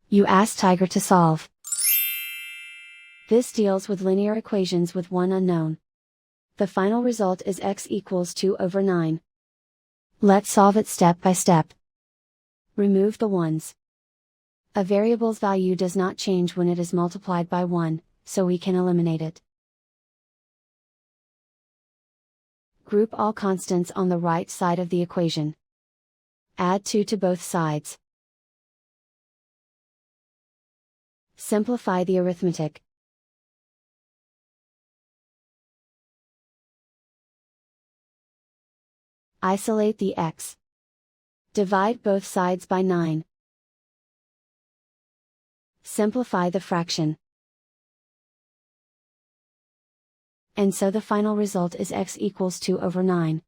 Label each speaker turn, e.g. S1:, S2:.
S1: You ask Tiger to solve. This deals with linear equations with one unknown. The final result is x equals 2 over 9. Let's solve it step by step. Remove the ones. A variable's value does not change when it is multiplied by 1, so we can eliminate it. Group all constants on the right side of the equation. Add 2 to both sides. Simplify the arithmetic. Isolate the x. Divide both sides by 9. Simplify the fraction. And so the final result is x equals 2 over 9.